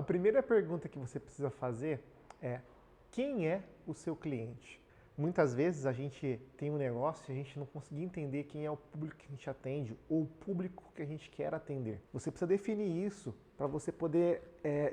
primeira pergunta que você precisa fazer é: quem é o seu cliente? Muitas vezes a gente tem um negócio e a gente não consegue entender quem é o público que a gente atende ou o público que a gente quer atender. Você precisa definir isso para você poder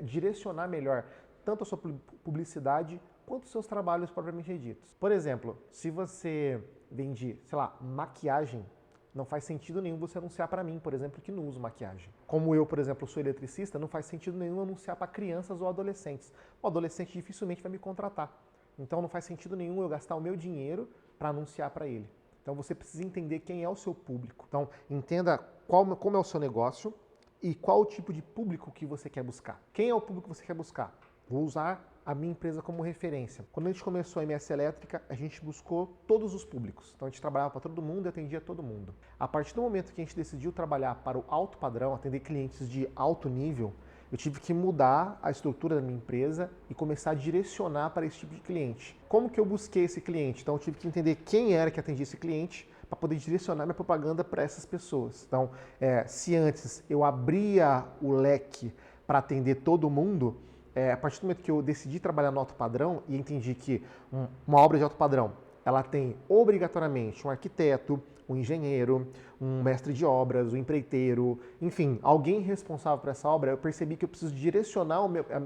direcionar melhor tanto a sua publicidade quanto os seus trabalhos propriamente ditos. Por exemplo, se você vende, sei lá, maquiagem, não faz sentido nenhum você anunciar para mim, por exemplo, que não uso maquiagem. Como eu, por exemplo, sou eletricista, não faz sentido nenhum anunciar para crianças ou adolescentes. O adolescente dificilmente vai me contratar. Então não faz sentido nenhum eu gastar o meu dinheiro para anunciar para ele. Então você precisa entender quem é o seu público. Então entenda como é o seu negócio e qual o tipo de público que você quer buscar. Quem é o público que você quer buscar? Vou usar a minha empresa como referência. Quando a gente começou a MS Elétrica, a gente buscou todos os públicos. Então a gente trabalhava para todo mundo e atendia todo mundo. A partir do momento que a gente decidiu trabalhar para o alto padrão, atender clientes de alto nível, eu tive que mudar a estrutura da minha empresa e começar a direcionar para esse tipo de cliente. Como que eu busquei esse cliente? Então eu tive que entender quem era que atendia esse cliente para poder direcionar minha propaganda para essas pessoas. Então, se antes eu abria o leque para atender todo mundo, a partir do momento que eu decidi trabalhar no alto padrão e entendi que uma obra de alto padrão, ela tem obrigatoriamente um arquiteto, um engenheiro, um mestre de obras, um empreiteiro, enfim, alguém responsável por essa obra, eu percebi que eu preciso direcionar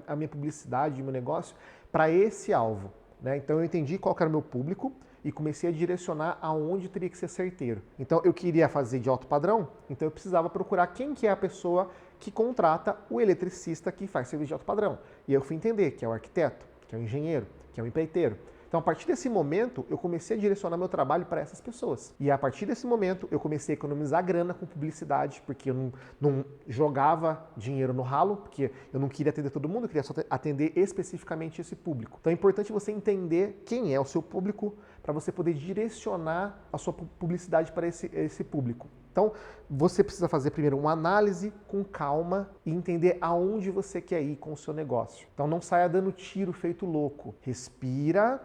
a minha publicidade, o meu negócio para esse alvo, né? Então eu entendi qual era o meu público e comecei a direcionar aonde teria que ser certeiro. Então eu queria fazer de alto padrão, então eu precisava procurar quem que é a pessoa que contrata o eletricista que faz serviço de alto padrão. E eu fui entender que é o arquiteto, que é o engenheiro, que é o empreiteiro. Então, a partir desse momento, eu comecei a direcionar meu trabalho para essas pessoas. E a partir desse momento, eu comecei a economizar grana com publicidade, porque eu não jogava dinheiro no ralo, porque eu não queria atender todo mundo, eu queria só atender especificamente esse público. Então, é importante você entender quem é o seu público para você poder direcionar a sua publicidade para esse público. Então, você precisa fazer primeiro uma análise com calma e entender aonde você quer ir com o seu negócio. Então, não saia dando tiro feito louco. Respira,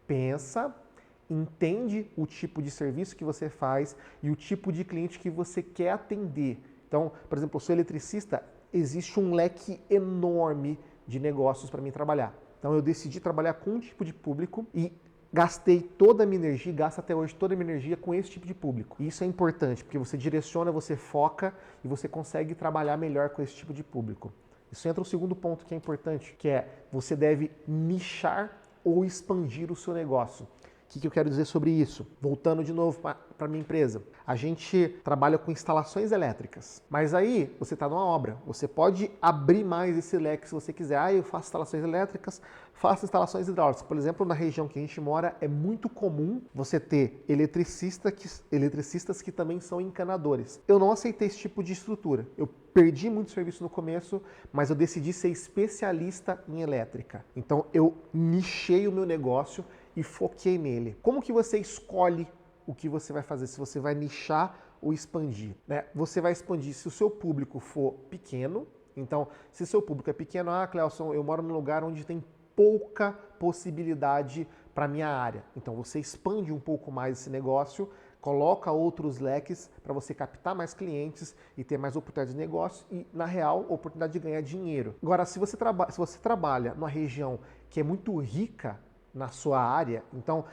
pensa, entende o tipo de serviço que você faz e o tipo de cliente que você quer atender. Então, por exemplo, eu sou eletricista, existe um leque enorme de negócios para mim trabalhar. Então, eu decidi trabalhar com um tipo de público e gastei toda a minha energia, gasto até hoje toda a minha energia com esse tipo de público. E isso é importante, porque você direciona, você foca e você consegue trabalhar melhor com esse tipo de público. Isso entra o segundo ponto que é importante, que é você deve nichar ou expandir o seu negócio. O que eu quero dizer sobre isso? Voltando de novo para a minha empresa. A gente trabalha com instalações elétricas, mas aí você está numa obra. Você pode abrir mais esse leque se você quiser. Eu faço instalações elétricas, faço instalações hidráulicas. Por exemplo, na região que a gente mora, é muito comum você ter eletricistas que também são encanadores. Eu não aceitei esse tipo de estrutura. Eu perdi muito serviço no começo, mas eu decidi ser especialista em elétrica. Então eu nichei o meu negócio e foquei nele. Como que você escolhe o que você vai fazer? Se você vai nichar ou expandir, né? Você vai expandir se o seu público for pequeno. Então, se o seu público é pequeno, Cleuson, eu moro num lugar onde tem pouca possibilidade para minha área. Então, você expande um pouco mais esse negócio, coloca outros leques para você captar mais clientes e ter mais oportunidade de negócio e, na real, oportunidade de ganhar dinheiro. Agora, se você trabalha numa região que é muito rica na sua área, então,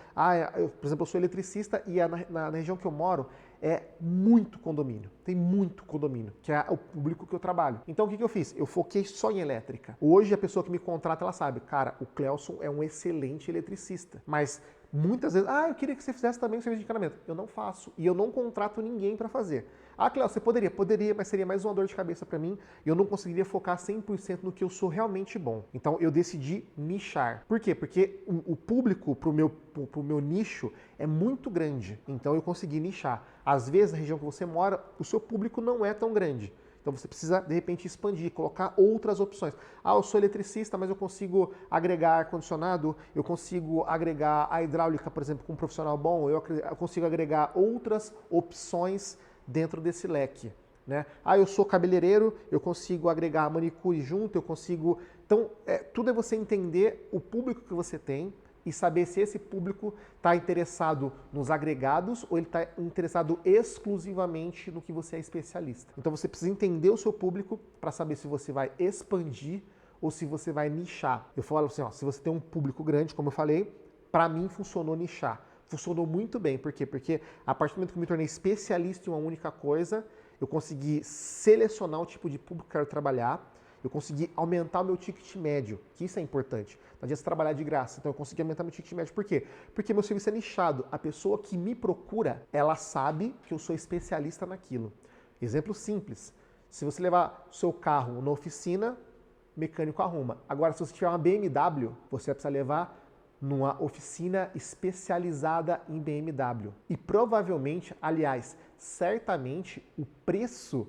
por exemplo, eu sou eletricista e na região que eu moro é muito condomínio, tem muito condomínio, que é o público que eu trabalho. Então, o que eu fiz? Eu foquei só em elétrica. Hoje, a pessoa que me contrata, ela sabe, cara, o Cleuson é um excelente eletricista, mas muitas vezes, eu queria que você fizesse também o serviço de encanamento. Eu não faço e eu não contrato ninguém para fazer. Cleuson, você poderia? Poderia, mas seria mais uma dor de cabeça para mim e eu não conseguiria focar 100% no que eu sou realmente bom. Então, eu decidi nichar. Por quê? Porque o público pro meu nicho é muito grande. Então, eu consegui nichar. Às vezes, na região que você mora, o seu público não é tão grande. Então você precisa, de repente, expandir, colocar outras opções. Eu sou eletricista, mas eu consigo agregar ar-condicionado, eu consigo agregar a hidráulica, por exemplo, com um profissional bom, eu consigo agregar outras opções dentro desse leque, né? Eu sou cabeleireiro, eu consigo agregar a manicure junto, eu consigo... Então, tudo é você entender o público que você tem e saber se esse público está interessado nos agregados ou ele está interessado exclusivamente no que você é especialista. Então você precisa entender o seu público para saber se você vai expandir ou se você vai nichar. Eu falo assim, ó, se você tem um público grande, como eu falei, para mim funcionou nichar. Funcionou muito bem. Por quê? Porque a partir do momento que eu me tornei especialista em uma única coisa, eu consegui selecionar o tipo de público que eu quero trabalhar, eu consegui aumentar o meu ticket médio, que isso é importante. Não adianta você trabalhar de graça, então eu consegui aumentar meu ticket médio. Por quê? Porque meu serviço é nichado. A pessoa que me procura, ela sabe que eu sou especialista naquilo. Exemplo simples. Se você levar o seu carro na oficina, mecânico arruma. Agora, se você tiver uma BMW, você vai precisar levar numa oficina especializada em BMW. E provavelmente, aliás, certamente, o preço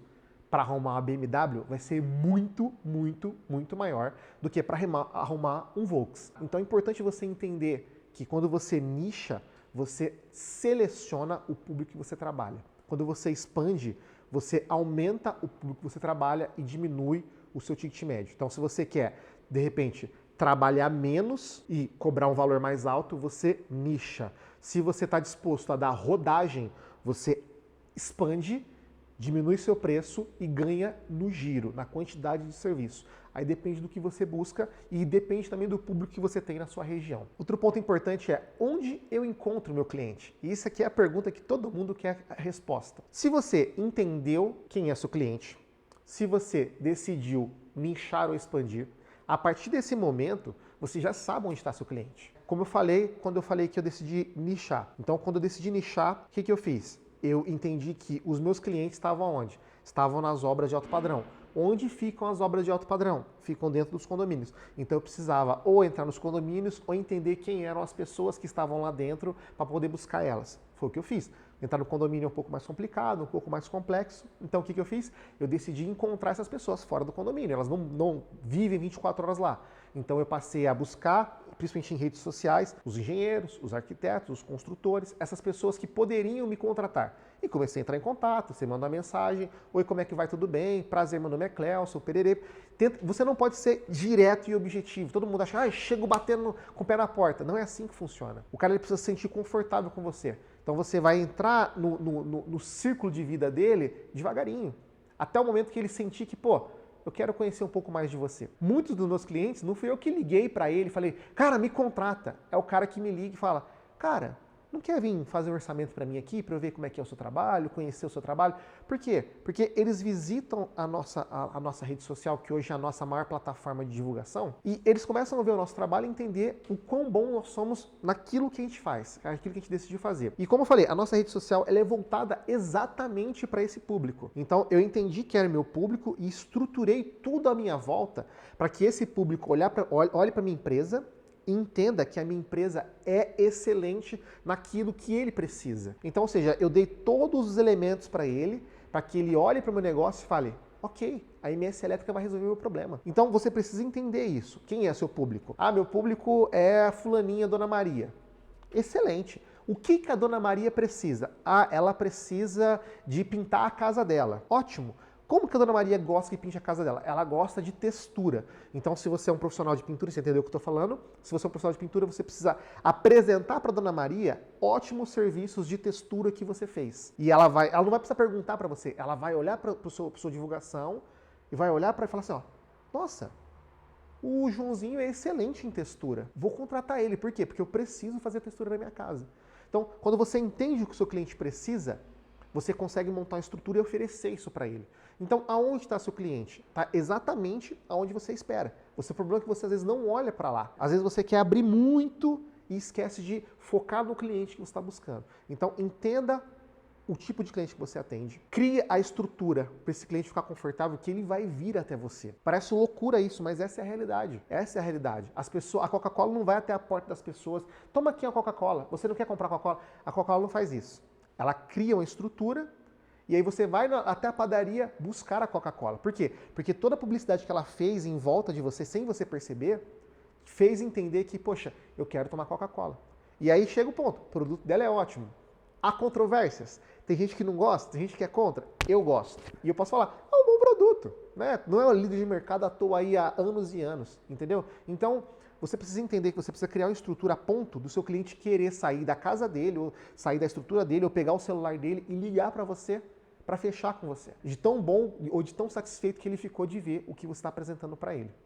para arrumar uma BMW vai ser muito, muito, muito maior do que para arrumar um Volks. Então é importante você entender que quando você nicha, você seleciona o público que você trabalha. Quando você expande, você aumenta o público que você trabalha e diminui o seu ticket médio. Então, se você quer, de repente, trabalhar menos e cobrar um valor mais alto, você nicha. Se você está disposto a dar rodagem, você expande, diminui seu preço e ganha no giro, na quantidade de serviço. Aí depende do que você busca e depende também do público que você tem na sua região. Outro ponto importante é onde eu encontro o meu cliente? E isso aqui é a pergunta que todo mundo quer a resposta. Se você entendeu quem é seu cliente, se você decidiu nichar ou expandir, a partir desse momento, você já sabe onde está seu cliente. Como eu falei, quando eu falei que eu decidi nichar. Então, quando eu decidi nichar, o que eu fiz? Eu entendi que os meus clientes estavam onde? Estavam nas obras de alto padrão. Onde ficam as obras de alto padrão? Ficam dentro dos condomínios. Então eu precisava ou entrar nos condomínios ou entender quem eram as pessoas que estavam lá dentro para poder buscar elas. Foi o que eu fiz. Entrar no condomínio é um pouco mais complicado, um pouco mais complexo. Então o que eu fiz? Eu decidi encontrar essas pessoas fora do condomínio. Elas não vivem 24 horas lá. Então eu passei a buscar, principalmente em redes sociais, os engenheiros, os arquitetos, os construtores, essas pessoas que poderiam me contratar. E comecei a entrar em contato, você manda uma mensagem, oi, como é que vai, tudo bem? Prazer, meu nome é Clélcio, pererê. Você não pode ser direto e objetivo. Todo mundo acha, chego batendo com o pé na porta. Não é assim que funciona. O cara ele precisa se sentir confortável com você. Então você vai entrar no círculo de vida dele devagarinho. Até o momento que ele sentir que, pô, eu quero conhecer um pouco mais de você. Muitos dos meus clientes, não fui eu que liguei para ele e falei, cara, me contrata. É o cara que me liga e fala, cara, não quer vir fazer um orçamento para mim aqui, para eu ver como é que é o seu trabalho, conhecer o seu trabalho? Por quê? Porque eles visitam a nossa rede social, que hoje é a nossa maior plataforma de divulgação, e eles começam a ver o nosso trabalho e entender o quão bom nós somos naquilo que a gente faz, naquilo que a gente decidiu fazer. E como eu falei, a nossa rede social ela é voltada exatamente para esse público. Então eu entendi que era meu público e estruturei tudo à minha volta para que esse público olhe para a minha empresa, entenda que a minha empresa é excelente naquilo que ele precisa. Então, ou seja, eu dei todos os elementos para ele, para que ele olhe para o meu negócio e fale, ok, a MS Elétrica vai resolver o meu problema. Então, você precisa entender isso. Quem é seu público? Ah, meu público é a fulaninha Dona Maria. Excelente. O que a Dona Maria precisa? Ah, ela precisa de pintar a casa dela. Ótimo. Como que a Dona Maria gosta que pinte a casa dela? Ela gosta de textura. Então, se você é um profissional de pintura, você entendeu o que eu estou falando? Se você é um profissional de pintura, você precisa apresentar para a Dona Maria ótimos serviços de textura que você fez. E ela não vai precisar perguntar para você, ela vai olhar para a sua divulgação e vai olhar para e falar assim, ó, nossa, o Joãozinho é excelente em textura. Vou contratar ele. Por quê? Porque eu preciso fazer textura na minha casa. Então, quando você entende o que o seu cliente precisa, você consegue montar uma estrutura e oferecer isso para ele. Então, aonde está seu cliente? Está exatamente aonde você espera. O problema é que você às vezes não olha para lá. Às vezes você quer abrir muito e esquece de focar no cliente que você está buscando. Então, entenda o tipo de cliente que você atende. Crie a estrutura para esse cliente ficar confortável que ele vai vir até você. Parece loucura isso, mas essa é a realidade. Essa é a realidade. A Coca-Cola não vai até a porta das pessoas. Toma aqui a Coca-Cola. Você não quer comprar Coca-Cola? A Coca-Cola não faz isso. Ela cria uma estrutura e aí você vai até a padaria buscar a Coca-Cola. Por quê? Porque toda a publicidade que ela fez em volta de você, sem você perceber, fez entender que, poxa, eu quero tomar Coca-Cola. E aí chega o ponto, o produto dela é ótimo. Há controvérsias. Tem gente que não gosta, tem gente que é contra. Eu gosto. E eu posso falar, é um bom produto. Né? Não é um líder de mercado à toa aí há anos e anos. Entendeu? Então, você precisa entender que você precisa criar uma estrutura a ponto do seu cliente querer sair da casa dele, ou sair da estrutura dele, ou pegar o celular dele e ligar para você, para fechar com você. De tão bom ou de tão satisfeito que ele ficou de ver o que você está apresentando para ele.